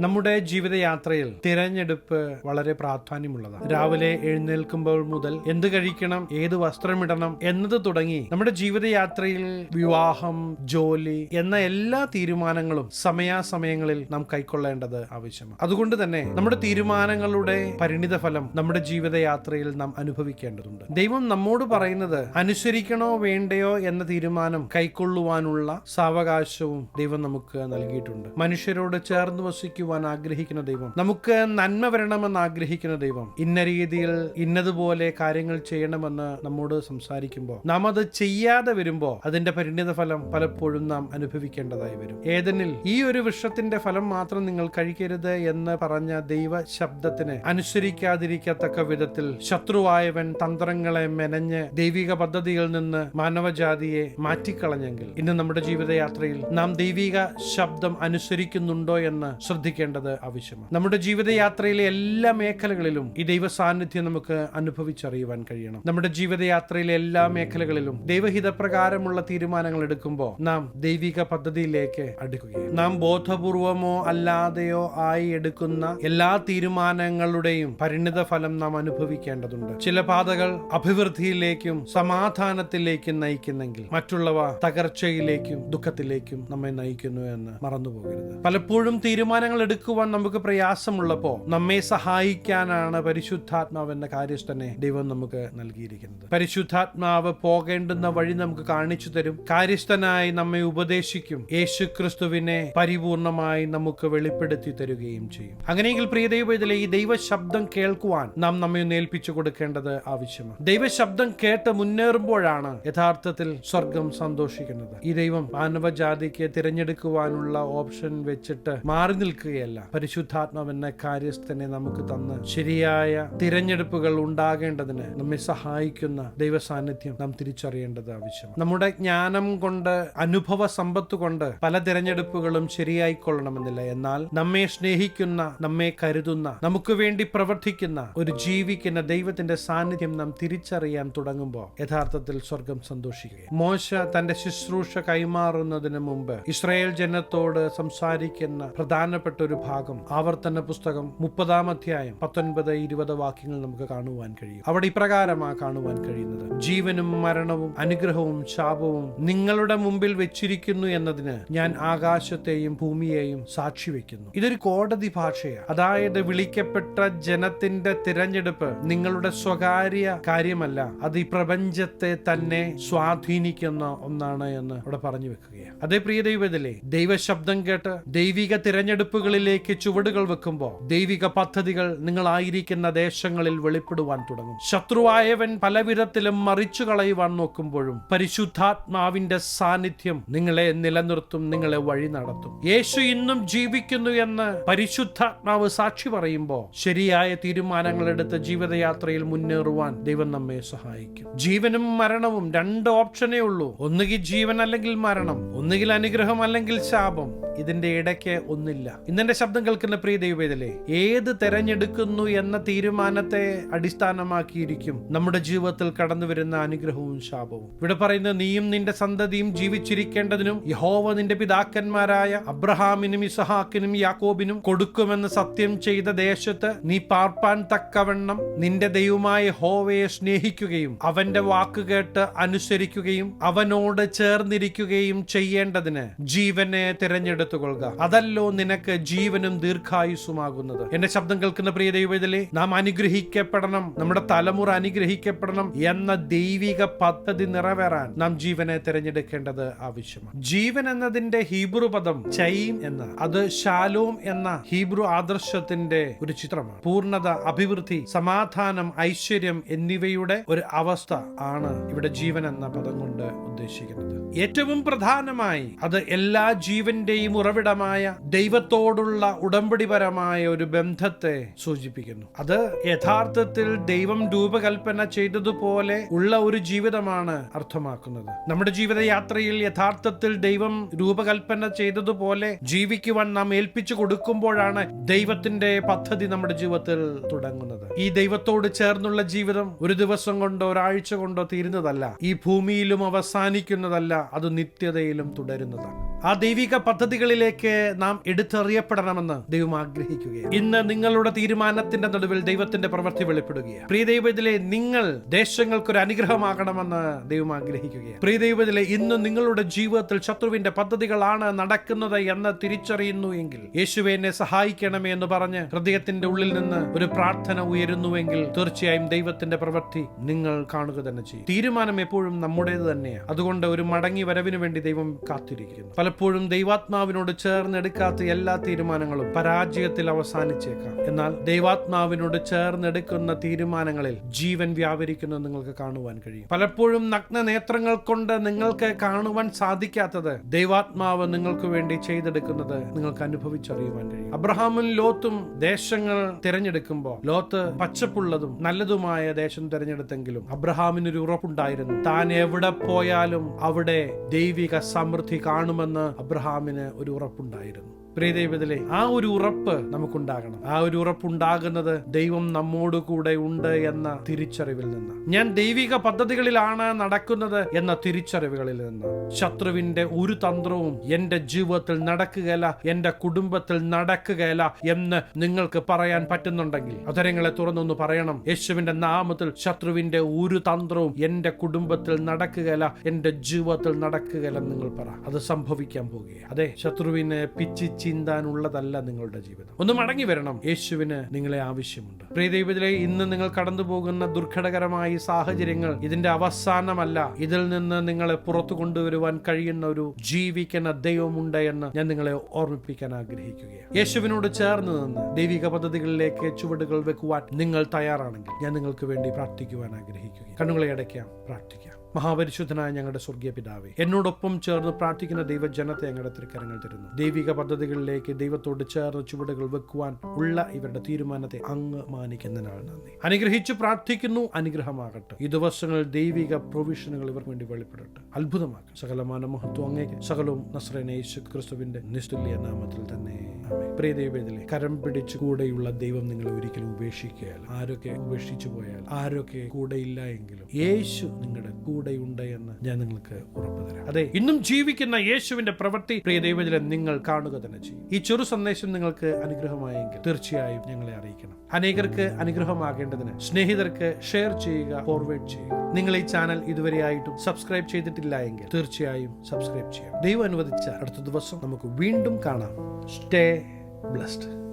നമ്മുടെ ജീവിതയാത്രയിൽ തിരഞ്ഞെടുപ്പ് വളരെ പ്രാധാന്യമുള്ളതാണ്. രാവിലെ എഴുന്നേൽക്കുമ്പോൾ മുതൽ എന്ത് കഴിക്കണം, ഏത് വസ്ത്രമിടണം എന്നത് തുടങ്ങി നമ്മുടെ ജീവിതയാത്രയിൽ വിവാഹം, ജോലി എന്ന എല്ലാ തീരുമാനങ്ങളും സമയാസമയങ്ങളിൽ നാം കൈക്കൊള്ളേണ്ടത് ആവശ്യമാണ്. അതുകൊണ്ട് തന്നെ നമ്മുടെ തീരുമാനങ്ങളുടെ പരിണിത ഫലം നമ്മുടെ ജീവിതയാത്രയിൽ നാം അനുഭവിക്കേണ്ടതുണ്ട്. ദൈവം നമ്മോട് പറയുന്നത് അനുസരിക്കണോ വേണ്ടയോ എന്ന തീരുമാനം കൈക്കൊള്ളുവാനുള്ള സാവകാശവും ദൈവം നമുക്ക് നൽകിയിട്ടുണ്ട്. മനുഷ്യരോട് ചേർന്ന് വസിക്കുവാൻ ആഗ്രഹിക്കുന്ന ദൈവം, നമുക്ക് നന്മ വരണമെന്ന് ആഗ്രഹിക്കുന്ന ദൈവം, ഇന്ന രീതിയിൽ ഇന്നതുപോലെ കാര്യങ്ങൾ ചെയ്യണമെന്ന് നമ്മോട് സംസാരിക്കുമ്പോൾ നാം അത് ചെയ്യാതെ വരുമ്പോൾ അതിന്റെ പരിണിത ഫലം പലപ്പോഴും നാം അനുഭവിക്കേണ്ടതായി വരും. ഏദനിൽ ഈ ഒരു വൃക്ഷത്തിന്റെ ഫലം മാത്രം നിങ്ങൾ കഴിക്കരുത് എന്ന് പറഞ്ഞ ദൈവ ശബ്ദത്തിന് അനുസരിക്കാതിരിക്കത്തക്ക വിധത്തിൽ ശത്രുവായവൻ തന്ത്രങ്ങളെ മെനഞ്ഞ് ദൈവിക പദ്ധതിയിൽ നിന്ന് മാനവജാതിയെ മാറ്റിക്കളഞ്ഞെങ്കിൽ ഇന്ന് നമ്മുടെ ജീവിതയാത്രയിൽ നാം ദൈവിക ശബ്ദം അനുസരിക്കുന്നുണ്ടോ എന്ന് ശ്രദ്ധിക്കേണ്ടത് ആവശ്യമാണ്. നമ്മുടെ ജീവിതയാത്രയിലെ എല്ലാ മേഖലകളിലും ഈ ദൈവ സാന്നിധ്യം നമുക്ക് അനുഭവിച്ചറിയുവാൻ കഴിയണം. നമ്മുടെ ജീവിതയാത്രയിലെ എല്ലാ മേഖലകളിലും ദൈവഹിതപ്രകാരമുള്ള തീരുമാനങ്ങൾ എടുക്കുമ്പോൾ നാം ദൈവിക പദ്ധതിയിലേക്ക് അടുക്കുകയാണ്. നാം ബോധപൂർവമോ അല്ലാതെയോ ആയി എടുക്കുന്ന എല്ലാ തീരുമാനങ്ങളുടെയും പരിണിത ഫലം നാം അനുഭവിക്കേണ്ടതുണ്ട്. ചില പാതകൾ അഭിവൃദ്ധിയിലേക്കും സമാധാനത്തിലേക്കും നയിക്കുന്നെങ്കിൽ മറ്റുള്ളവ തകർച്ചയിലേക്കും ദുഃഖത്തിലേക്കും നമ്മെ നയിക്കുന്നു എന്ന് മറന്നുപോകരുത്. പലപ്പോഴും തീരുമാനങ്ങൾ എടുക്കുവാൻ നമുക്ക് പ്രയാസമുള്ളപ്പോ നമ്മെ സഹായിക്കാനാണ് പരിശുദ്ധാത്മാവ് എന്ന കാര്യസ്ഥനെ ദൈവം നമുക്ക് നൽകിയിരിക്കുന്നത്. പരിശുദ്ധാത്മാവ് പോകേണ്ടുന്ന വഴി നമുക്ക് കാണിച്ചു തരും. കാര്യസ്ഥനായി നമ്മെ ഉപദേശിക്കും. യേശു ക്രിസ്തുവിനെ പരിപൂർണമായി നമുക്ക് വെളിപ്പെടുത്തി തരുകയും ചെയ്യും. അങ്ങനെയെങ്കിൽ പ്രിയ ദൈവത്തിലെ ഈ ദൈവ ശബ്ദം കേൾക്കുവാൻ നാം നമ്മെ ഏൽപ്പിച്ചു കൊടുക്കേണ്ടത് ആവശ്യമാണ്. ദൈവ ശബ്ദം കേട്ട് മുന്നേറുമ്പോഴാണ് യഥാർത്ഥത്തിൽ സ്വർഗം സന്തോഷിക്കുന്നത്. ഈ ദൈവം മാനവജാതിക്ക് തിരഞ്ഞെടുക്കുവാനുള്ള ഓപ്ഷൻ വെച്ചിട്ട് മാറി നിൽക്കുകയല്ല. പരിശുദ്ധാത്മാവ് എന്ന കാര്യസ്ഥനെ നമുക്ക് തന്ന് ശരിയായ തിരഞ്ഞെടുപ്പുകൾ ഉണ്ടാകേണ്ടതിന് നമ്മെ സഹായിക്കുന്ന ദൈവ സാന്നിധ്യം നാം തിരിച്ചറിയേണ്ടത് ആവശ്യമാണ്. നമ്മുടെ ജ്ഞാനം കൊണ്ട്, അനുഭവ സമ്പത്ത് കൊണ്ട് പല തിരഞ്ഞെടുപ്പുകളും ശരിയായിക്കൊള്ളണമെന്നില്ല. എന്നാൽ നമ്മെ സ്നേഹിക്കുന്ന, നമ്മെ കരുതുന്ന, നമുക്ക് വേണ്ടി പ്രവർത്തിക്കുന്ന ഒരു ജീവിക്കുന്ന ദൈവത്തിന്റെ സാന്നിധ്യം നാം തിരിച്ചറിയാൻ തുടങ്ങുമ്പോൾ യഥാർത്ഥത്തിൽ സ്വർഗം സന്തോഷിക്കുകയും. മോശ തന്റെ ശുശ്രൂഷ കൈമാറുന്നതിന് മുമ്പ് ഇസ്രായേൽ ജനത്തോട് സംസാരിക്കുന്ന പ്രധാനപ്പെട്ട ഒരു ഭാഗം ആവർത്തന പുസ്തകം 30-ാം അധ്യായം 19-20 വാക്യങ്ങൾ നമുക്ക് കാണുവാൻ കഴിയും. അവിടെ ഇപ്രകാരമാണ് കാണുവാൻ കഴിയുന്നത്: ജീവനും മരണവും അനുഗ്രഹവും ശാപവും നിങ്ങളുടെ മുമ്പിൽ വെച്ചിരിക്കുന്നു എന്നതിന് ഞാൻ ആകാശത്തെയും ഭൂമിയെയും സാക്ഷി വെക്കുന്നു. ഇതൊരു കോടതി ഭാഷയാണ്. അതായത് വിളിക്കപ്പെട്ട ജനത്തിന്റെ തിരഞ്ഞെടുപ്പ് നിങ്ങളുടെ സ്വകാര്യ കാര്യമല്ല, അത് ഈ പ്രപഞ്ചത്തെ തന്നെ സ്വാധീനിക്കുന്ന ഒന്നാണ് എന്ന് അവിടെ പറഞ്ഞു വെക്കുകയാണ്. അതേ പ്രിയ ദൈവത്തിലെ ദൈവശബ്ദം കേട്ട് ദൈവിക തിരഞ്ഞെടുപ്പുകളിലേക്ക് ചുവടുകൾ വെക്കുമ്പോൾ ദൈവിക പദ്ധതികൾ നിങ്ങളായിരിക്കുന്ന ദേശങ്ങളിൽ വെളിപ്പെടുവാൻ തുടങ്ങും. ശത്രുവായവൻ പലവിധത്തിലും മറിച്ചു കളയുവാൻ നോക്കുമ്പോഴും പരിശുദ്ധാത്മാവിന്റെ സാന്നിധ്യം നിങ്ങളെ നിലനിർത്തും, നിങ്ങളെ വഴി നടത്തും. യേശു ഇന്നും ജീവിക്കുന്നു എന്ന് പരിശുദ്ധാത്മാവ് സാക്ഷി പറയുമ്പോൾ ശരിയായ തീരുമാനങ്ങൾ എടുത്ത് ജീവിതയാത്രയിൽ മുന്നേറുവാൻ ദൈവം നമ്മെ സഹായിക്കും. ജീവനും മരണവും രണ്ട് ഓപ്ഷനേ ഉള്ളൂ. ഒന്നുകിൽ ജീവൻ അല്ലെങ്കിൽ മരണം, ഒന്നുകിൽ അനുഗ്രഹം അല്ലെങ്കിൽ ശാപം. ഇതിന്റെ ഇടയ്ക്ക് ഒന്നില്ല. ഇന്നെന്റെ ശബ്ദം കേൾക്കുന്ന പ്രിയ ദൈവവേദലേ, ഏത് തെരഞ്ഞെടുക്കുന്നു എന്ന തീരുമാനത്തെ അടിസ്ഥാനമാക്കിയിരിക്കും നമ്മുടെ ജീവിതത്തിൽ കടന്നു വരുന്ന അനുഗ്രഹവും ശാപവും. ഇവിടെ പറയുന്നത്, നീയും നിന്റെ സന്തതിയും ജീവിച്ചിരിക്കേണ്ടതിനും യഹോവ നിന്റെ പിതാക്കന്മാരായ അബ്രഹാമിനും ഇസഹാക്കിനും യാക്കോബിനും കൊടുക്കുമെന്ന് സത്യം ചെയ്ത ദേശത്ത് നീ പാർപ്പാൻ തക്കവണ്ണം നിന്റെ ദൈവമായ യഹോവയെ സ്നേഹിക്കുകയും അവന്റെ വാക്കുകേട്ട് അനുസരിക്കുകയും അവനോട് ചേർന്നിരിക്കുകയും ചെയ്യേണ്ടതിന് ജീവനെ തിരഞ്ഞെടുത്തുകൊള്ളുക. അതല്ലോ നിനക്ക് ജീവനും ദീർഘായുസ്സുമാകുന്നത്. എന്റെ ശബ്ദം കേൾക്കുന്ന പ്രിയ ദൈവത്തിലെ, നാം അനുഗ്രഹിക്കപ്പെടണം, നമ്മുടെ തലമുറ അനുഗ്രഹിക്കപ്പെടണം എന്ന ദൈവിക പദ്ധതി നിറവേറാൻ നാം ജീവനെ തിരഞ്ഞെടുക്കേണ്ടത് ആവശ്യമാണ്. ജീവൻ എന്നതിന്റെ ഹീബ്രു പദം ചൈം എന്ന, അത് ശാലോം എന്ന ഹീബ്രു ആദർശത്തിന്റെ ഒരു ചിത്രമാണ്. പൂർണ്ണത, അഭിവൃദ്ധി, സമാധാനം, ഐശ്വര്യം എന്നിവയുടെ ഒരു അവസ്ഥ ആണ് ഇവിടെ ജീവൻ എന്ന പദം കൊണ്ട് ഉദ്ദേശിക്കുന്നത്. ഏറ്റവും പ്രധാനമായി അത് എല്ലാ ജീവന്റെയും ഉറവിടമായ ദൈവത്തോടുള്ള ഉടമ്പടിപരമായ ഒരു ബന്ധത്തെ സൂചിപ്പിക്കുന്നു. അത് യഥാർത്ഥത്തിൽ ദൈവം രൂപകൽപ്പന ചെയ്തതുപോലെ ഉള്ള ഒരു ജീവിതമാണ് അർത്ഥമാക്കുന്നത്. നമ്മുടെ ജീവിതയാത്രയിൽ യഥാർത്ഥത്തിൽ ദൈവം രൂപകൽപ്പന ചെയ്തതുപോലെ ജീവിക്കുവാൻ നാം ഏൽപ്പിച്ചു കൊടുക്കുമ്പോഴാണ് ദൈവത്തിന്റെ പദ്ധതി നമ്മുടെ ജീവിതത്തിൽ തുടങ്ങുന്നത്. ഈ ദൈവത്തോട് ചേർന്നുള്ള ജീവിതം ഒരു ദിവസം കൊണ്ടോ ഒരാഴ്ച കൊണ്ടോ തീരുന്നതല്ല. ഈ ഭൂമിയിലും അവസാനിക്കുന്നതല്ല, അത് നിത്യതയിലും തുടരുന്നതാണ്. ആ ദൈവിക പദ്ധതികളിലേക്ക് നാം എടുത്തെറിയ അറിയപ്പെടണമെന്ന് ദൈവം ആഗ്രഹിക്കുകയാണ്. ഇന്ന് നിങ്ങളുടെ തീരുമാനത്തിന്റെ നടുവിൽ ദൈവത്തിന്റെ പ്രവൃത്തി വെളിപ്പെടുകയാണ്. പ്രിയ ദൈവത്തിലെ നിങ്ങൾ ദേശങ്ങൾക്കൊരു അനുഗ്രഹമാകണമെന്ന് ദൈവം ആഗ്രഹിക്കുകയാണ്. പ്രിയ ദൈവത്തിലെ ഇന്ന് നിങ്ങളുടെ ജീവിതത്തിൽ ശത്രുവിന്റെ പദ്ധതികളാണ് നടക്കുന്നത് എന്ന് തിരിച്ചറിയുന്നു എങ്കിൽ, യേശുവേ എന്നെ സഹായിക്കണമേ എന്ന് പറഞ്ഞ് ഹൃദയത്തിന്റെ ഉള്ളിൽ നിന്ന് ഒരു പ്രാർത്ഥന ഉയരുന്നുവെങ്കിൽ, തീർച്ചയായും ദൈവത്തിന്റെ പ്രവൃത്തി നിങ്ങൾ കാണുക തന്നെ ചെയ്യും. തീരുമാനം എപ്പോഴും നമ്മുടേത് തന്നെയാണ്. അതുകൊണ്ട് ഒരു മടങ്ങി വരവിന് വേണ്ടി ദൈവം കാത്തിരിക്കുന്നു. പലപ്പോഴും ദൈവാത്മാവിനോട് ചേർന്നെടുക്കാത്ത എല്ലാ തീരുമാനങ്ങളും പരാജയത്തിൽ അവസാനിച്ചേക്കാം. എന്നാൽ ദൈവാത്മാവിനോട് ചേർന്നെടുക്കുന്ന തീരുമാനങ്ങളിൽ ജീവൻ വ്യാപരിക്കുന്നത് നിങ്ങൾക്ക് കാണുവാൻ കഴിയും. പലപ്പോഴും നഗ്ന നേത്രങ്ങൾ കൊണ്ട് നിങ്ങൾക്ക് കാണുവാൻ സാധിക്കാത്തത് ദൈവാത്മാവ് നിങ്ങൾക്ക് വേണ്ടി ചെയ്തെടുക്കുന്നത് നിങ്ങൾക്ക് അനുഭവിച്ചറിയുവാൻ കഴിയും. അബ്രഹാമും ലോത്തും ദേശങ്ങൾ തിരഞ്ഞെടുക്കുമ്പോൾ ലോത്ത് പച്ചപ്പുള്ളതും നല്ലതുമായ ദേശം തിരഞ്ഞെടുത്തെങ്കിലും അബ്രഹാമിനൊരു ഉറപ്പുണ്ടായിരുന്നു. താൻ എവിടെ പോയാലും അവിടെ ദൈവിക സമൃദ്ധി കാണുമെന്ന് അബ്രഹാമിന് ഒരു ഉറപ്പുണ്ടായിരുന്നു. പ്രിയ ദൈവത്തിലെ ആ ഒരു ഉറപ്പ് നമുക്കുണ്ടാകണം. ആ ഒരു ഉറപ്പുണ്ടാകുന്നത് ദൈവം നമ്മോട് കൂടെ ഉണ്ട് എന്ന തിരിച്ചറിവിൽ നിന്ന്, ഞാൻ ദൈവിക പദ്ധതികളിലാണ് നടക്കുന്നത് എന്ന തിരിച്ചറിവുകളിൽ നിന്ന്. ശത്രുവിന്റെ ഒരു തന്ത്രവും എന്റെ ജീവിതത്തിൽ നടക്കുകയില്ല, എന്റെ കുടുംബത്തിൽ നടക്കുകയില്ല എന്ന് നിങ്ങൾക്ക് പറയാൻ പറ്റുന്നുണ്ടെങ്കിൽ അധരങ്ങളെ തുറന്നൊന്ന് പറയണം. യേശുവിന്റെ നാമത്തിൽ ശത്രുവിന്റെ ഒരു തന്ത്രവും എന്റെ കുടുംബത്തിൽ നടക്കുകയില്ല, എന്റെ ജീവിതത്തിൽ നടക്കുകയില്ല നിങ്ങൾ പറ. അത് സംഭവിക്കാൻ പോകുകയാണ്. അതെ, ശത്രുവിനെ പിച്ചി ചിന്താനുള്ളതല്ല നിങ്ങളുടെ ജീവിതം. ഒന്ന് മടങ്ങി വരണം. യേശുവിന് നിങ്ങളെ ആവശ്യമുണ്ട്. പ്രിയ ദൈവത്തിലെ ഇന്ന് നിങ്ങൾ കടന്നു പോകുന്ന ദുർഘടകരമായ സാഹചര്യങ്ങൾ ഇതിന്റെ അവസാനമല്ല. ഇതിൽ നിന്ന് നിങ്ങളെ പുറത്തു കൊണ്ടുവരുവാൻ കഴിയുന്ന ഒരു ജീവിക്കുന്ന ദൈവമുണ്ട് എന്ന് ഞാൻ നിങ്ങളെ ഓർമ്മിപ്പിക്കാൻ ആഗ്രഹിക്കുകയാണ്. യേശുവിനോട് ചേർന്ന് നിന്ന് ദൈവിക പദ്ധതികളിലേക്ക് ചുവടുകൾ വെക്കുവാൻ നിങ്ങൾ തയ്യാറാണെങ്കിൽ ഞാൻ നിങ്ങൾക്ക് വേണ്ടി പ്രാർത്ഥിക്കുവാൻ ആഗ്രഹിക്കുകയാണ്. കണ്ണുകളെ അടയ്ക്കാം, പ്രാർത്ഥിക്കാം. മഹാപരിശുദ്ധനായ ഞങ്ങളുടെ സ്വർഗീയ പിതാവേ, എന്നോടൊപ്പം ചേർന്ന് പ്രാർത്ഥിക്കുന്ന ദൈവജനത്തെ ഞങ്ങളുടെ തൃക്കരങ്ങൾ തരുന്നു. ദൈവിക പദ്ധതികളിലേക്ക് ദൈവത്തോട് ചേർന്ന് ചുവടുകൾ വെക്കുവാൻ ഉള്ള ഇവരുടെ തീരുമാനത്തെ അങ്ങ് മാനിക്കുന്നതിനാൽ നന്ദി. അനുഗ്രഹിച്ചു പ്രാർത്ഥിക്കുന്നു. അനുഗ്രഹമാകട്ടെ. ഈ ദിവസങ്ങളിൽ ദൈവിക പ്രൊവിഷനുകൾ ഇവർക്ക് വേണ്ടി വെളിപ്പെടട്ടെ. അത്ഭുതമാക്കും. സകലമാന മഹത്വം അങ്ങേക്ക്. സകലവും നസ്രേനായ യേശു ക്രിസ്തുവിന്റെ നിസ്തുല്യ നാമത്തിൽ തന്നെ. പ്രിയ ദൈവത്തിലെ കരം പിടിച്ചു കൂടെയുള്ള ദൈവം നിങ്ങളെ ഒരിക്കലും ഉപേക്ഷിക്കുകയല്ല. ആരൊക്കെ ഉപേക്ഷിച്ചു പോയാൽ, ആരൊക്കെ കൂടെയില്ല എങ്കിലും യേശു നിങ്ങളുടെ കൂടെയുണ്ട് എന്ന് ഞാൻ നിങ്ങൾക്ക് ഉറപ്പ് തരാം. അതെ, ഇന്നും ജീവിക്കുന്ന യേശുവിന്റെ പ്രവൃത്തി പ്രിയ ദൈവത്തിലെ നിങ്ങൾ കാണുക തന്നെ ചെയ്യും. ഈ ചെറു സന്ദേശം നിങ്ങൾക്ക് അനുഗ്രഹമായെങ്കിൽ തീർച്ചയായും ഞങ്ങളെ അറിയിക്കണം. അനേകർക്ക് അനുഗ്രഹമാകേണ്ടതിന് സ്നേഹിതർക്ക് ഷെയർ ചെയ്യുക, ഫോർവേഡ് ചെയ്യുക. നിങ്ങൾ ഈ ചാനൽ ഇതുവരെയായിട്ടും സബ്സ്ക്രൈബ് ചെയ്തിട്ടില്ല എങ്കിൽ തീർച്ചയായും സബ്സ്ക്രൈബ് ചെയ്യാം. ദൈവം അനുവദിച്ച അടുത്ത ദിവസം നമുക്ക് വീണ്ടും കാണാം. Stay blessed.